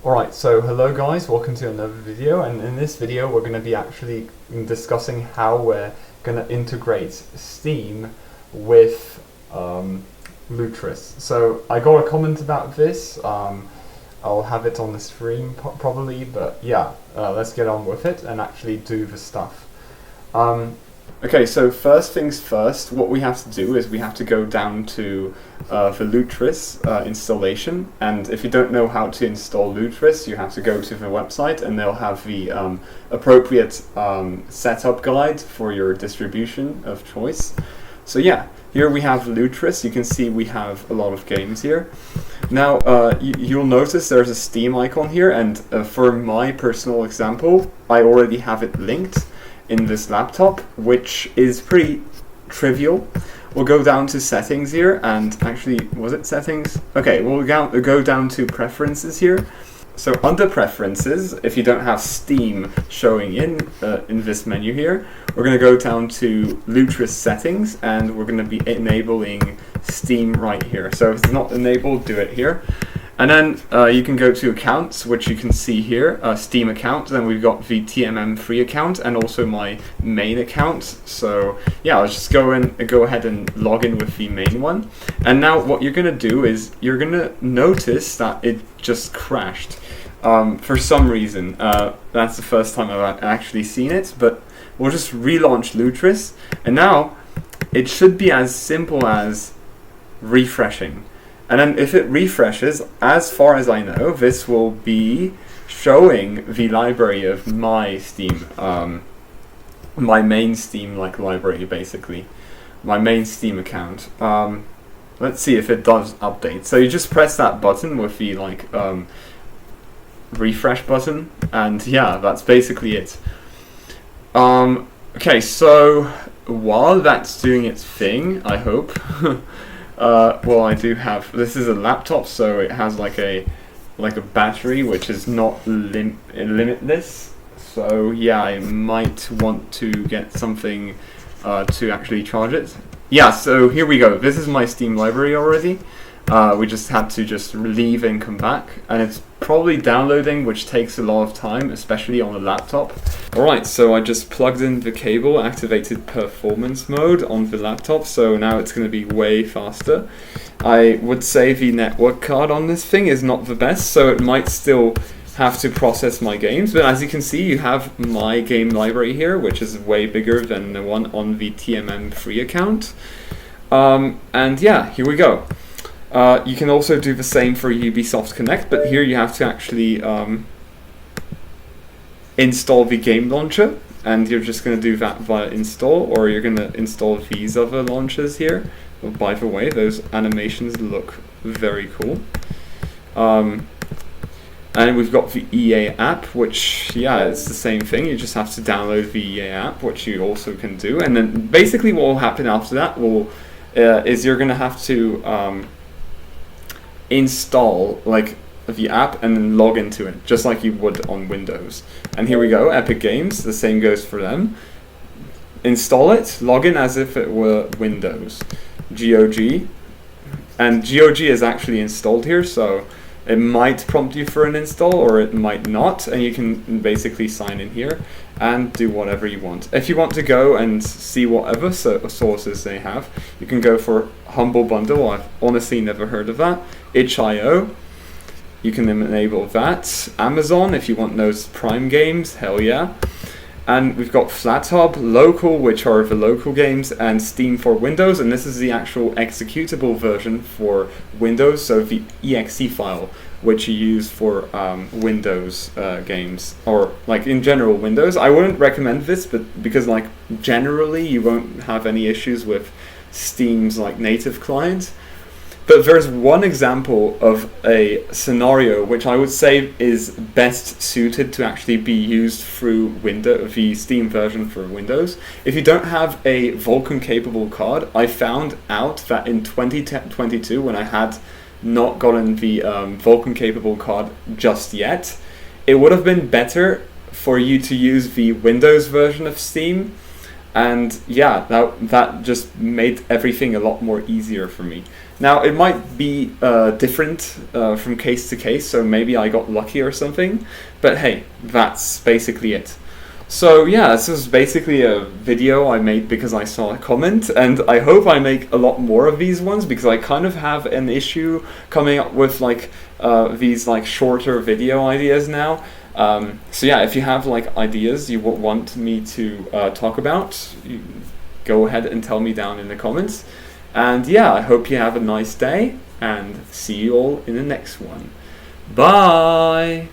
Alright, so hello guys, welcome to another video, and in this video we're going to be actually discussing how we're going to integrate Steam with Lutris. So I got a comment about this, I'll have it on the stream probably, but yeah, let's get on with it and actually do the stuff. Okay, so first things first, what we have to do is we have to go down to the Lutris installation, and if you don't know how to install Lutris, you have to go to the website and they'll have the appropriate setup guide for your distribution of choice. So yeah, here we have Lutris. You can see we have a lot of games here. Now you'll notice there's a Steam icon here, and for my personal example, I already have it linked in this laptop, which is pretty trivial. We'll go down to settings here, and actually, was it settings? Okay, we'll go down to preferences here. So under preferences, if you don't have Steam showing in this menu here, we're going to go down to Lutris settings, and we're going to be enabling Steam right here. So if it's not enabled, do it here. And then you can go to accounts, which you can see here, Steam account. Then we've got the TMM3 account and also my main account. So yeah, let's just go ahead and log in with the main one. And now what you're gonna do is you're gonna notice that it just crashed for some reason. That's the first time I've actually seen it, but we'll just relaunch Lutris, and now it should be as simple as refreshing. And then if it refreshes, as far as I know, this will be showing the library of my Steam, my main Steam library basically, my main Steam account. Let's see if it does update. So you just press that button with the refresh button, and yeah, that's basically it. Okay, so while that's doing its thing, I hope. Well, I do have, this is a laptop, so it has like a battery which is not limitless. So yeah, I might want to get something to actually charge it. Yeah, so here we go. This is my Steam library already. We just had to just leave and come back, and it's probably downloading, which takes a lot of time, especially on a laptop. Alright, so I just plugged in the cable, activated performance mode on the laptop, so now it's going to be way faster. I would say the network card on this thing is not the best, so it might still have to process my games, but as you can see, you have my game library here, which is way bigger than the one on the TMM3 account. And yeah, here we go. You can also do the same for Ubisoft Connect, but here you have to actually install the game launcher, and you're just going to do that via install, or you're going to install these other launchers here. Oh, by the way, those animations look very cool. And we've got the EA app, which, yeah, it's the same thing. You just have to download the EA app, which you also can do. And then basically what will happen after that is you're going to have to install the app and then log into it, just like you would on Windows. And here we go, Epic Games, the same goes for them. Install it, log in as if it were Windows. GOG, and GOG is actually installed here, so it might prompt you for an install or it might not, and you can basically sign in here and do whatever you want. If you want to go and see whatever sources they have, you can go for Humble Bundle. I've honestly never heard of that. itch.io, you can enable that. Amazon, if you want those Prime games, hell yeah. And we've got FlatHub, Local, which are the local games, and Steam for Windows, and this is the actual executable version for Windows, so the exe file, which you use for Windows games, or in general Windows. I wouldn't recommend this, but because generally you won't have any issues with Steam's native client. But there's one example of a scenario which I would say is best suited to actually be used through the Steam version for Windows. If you don't have a Vulkan capable card, I found out that in 2022, when I had not gotten the Vulkan capable card just yet, it would have been better for you to use the Windows version of Steam. And yeah, that just made everything a lot more easier for me. Now, it might be different from case to case, so maybe I got lucky or something, but hey, that's basically it. So yeah, this was basically a video I made because I saw a comment, and I hope I make a lot more of these ones, because I kind of have an issue coming up with like these like shorter video ideas now. So yeah, if you have like ideas you want me to talk about, you go ahead and tell me down in the comments. And yeah, I hope you have a nice day, and see you all in the next one. Bye!